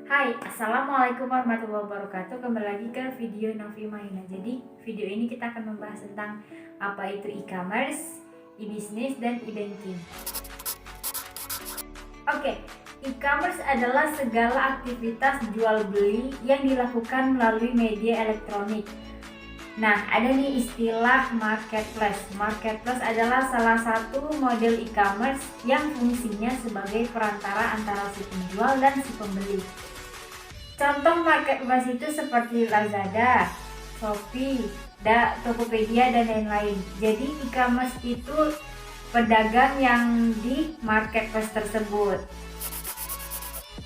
Hai, Assalamualaikum warahmatullahi wabarakatuh. Kembali lagi ke video Novi Maina. Jadi video ini kita akan membahas tentang apa itu e-commerce, e-business, dan e-banking. Oke, e-commerce adalah segala aktivitas jual beli yang dilakukan melalui media elektronik. Nah, ada nih istilah marketplace. Marketplace adalah salah satu model e-commerce yang fungsinya sebagai perantara antara si penjual dan si pembeli. Contoh marketplace itu seperti Lazada, Shopee, Tokopedia, dan lain-lain. Jadi e-commerce itu pedagang yang di marketplace tersebut.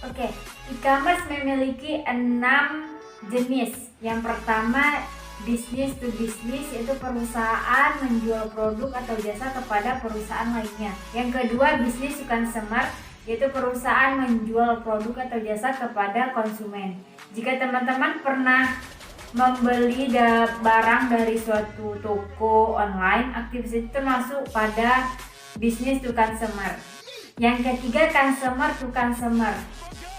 Oke, e-commerce memiliki 6 jenis. Yang pertama, business to business, yaitu perusahaan menjual produk atau jasa kepada perusahaan lainnya. Yang kedua, business to consumer, yaitu perusahaan menjual produk atau jasa kepada konsumen. Jika teman-teman pernah membeli barang dari suatu toko online, aktivitas itu termasuk pada business to consumer. Yang ketiga, consumer to consumer.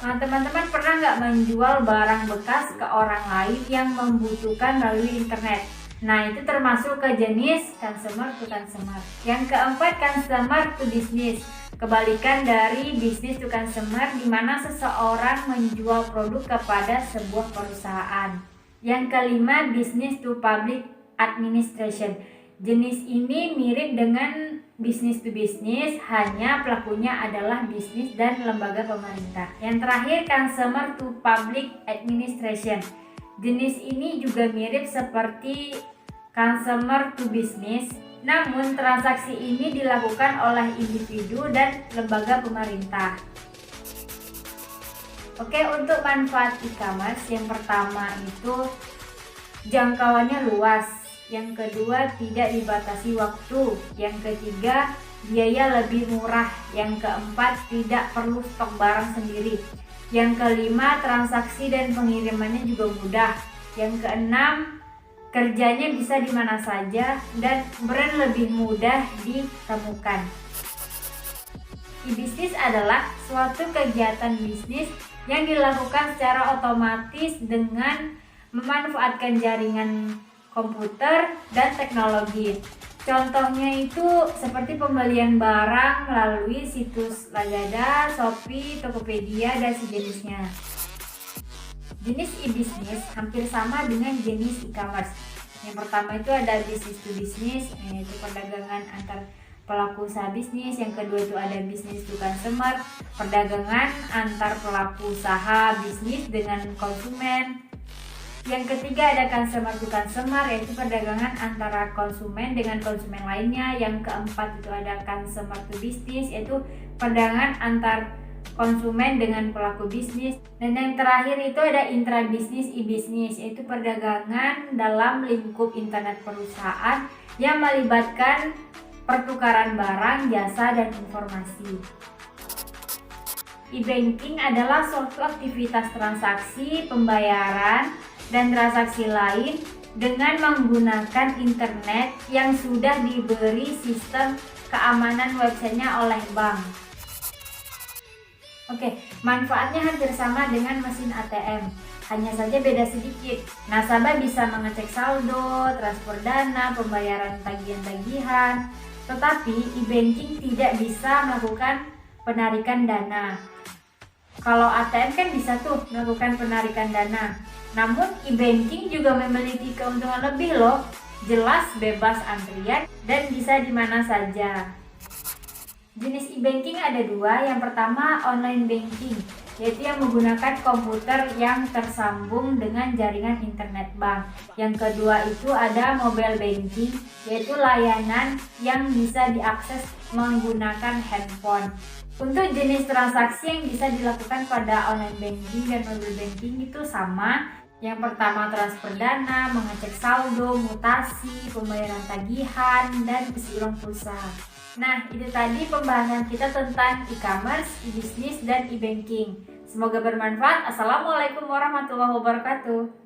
Nah, teman-teman pernah nggak menjual barang bekas ke orang lain yang membutuhkan melalui internet? Nah, itu termasuk ke jenis consumer to consumer. Yang keempat, consumer to business. Kebalikan dari business to consumer, di mana seseorang menjual produk kepada sebuah perusahaan. Yang kelima, business to public administration. Jenis ini mirip dengan business to business, hanya pelakunya adalah bisnis dan lembaga pemerintah. Yang terakhir, consumer to public administration. Jenis ini juga mirip seperti consumer to business, namun transaksi ini dilakukan oleh individu dan lembaga pemerintah. Oke, untuk manfaat e-commerce, yang pertama itu jangkauannya luas. Yang kedua, tidak dibatasi waktu. Yang ketiga, biaya lebih murah. Yang keempat, tidak perlu stok barang sendiri. Yang kelima, transaksi dan pengirimannya juga mudah. Yang keenam, kerjanya bisa di mana saja dan brand lebih mudah ditemukan. E-business adalah suatu kegiatan bisnis yang dilakukan secara otomatis dengan memanfaatkan jaringan komputer dan teknologi. Contohnya itu seperti pembelian barang melalui situs Lazada, Shopee, Tokopedia, dan sejenisnya. Jenis e-business hampir sama dengan jenis e-commerce. Yang pertama itu ada business to business, yaitu perdagangan antar pelaku usaha bisnis. Yang kedua itu ada business to consumer, perdagangan antar pelaku usaha bisnis dengan konsumen. Yang ketiga ada consumer to consumer, yaitu perdagangan antara konsumen dengan konsumen lainnya. Yang keempat itu ada consumer to business, yaitu perdagangan antar konsumen dengan pelaku bisnis. Dan yang terakhir itu ada intra business e-business, yaitu perdagangan dalam lingkup internet perusahaan yang melibatkan pertukaran barang, jasa, dan informasi. E-banking adalah suatu aktivitas transaksi, pembayaran, dan transaksi lain dengan menggunakan internet yang sudah diberi sistem keamanan websitenya oleh bank. Oke, manfaatnya hampir sama dengan mesin ATM, hanya saja beda sedikit. Nasabah bisa mengecek saldo, transfer dana, pembayaran tagihan-tagihan, tetapi e-banking tidak bisa melakukan penarikan dana. Kalau ATM kan bisa tuh melakukan penarikan dana. Namun e-banking juga memiliki keuntungan lebih loh. Jelas bebas antrian dan bisa di mana saja. Jenis e-banking ada dua. Yang pertama online banking, yaitu yang menggunakan komputer yang tersambung dengan jaringan internet bank. Yang kedua itu ada mobile banking, yaitu layanan yang bisa diakses menggunakan handphone. Untuk jenis transaksi yang bisa dilakukan pada online banking dan mobile banking itu sama. Yang pertama transfer dana, mengecek saldo, mutasi, pembayaran tagihan, dan isi ulang pulsa. Nah, itu tadi pembahasan kita tentang e-commerce, e-business, dan e-banking. Semoga bermanfaat. Assalamualaikum warahmatullahi wabarakatuh.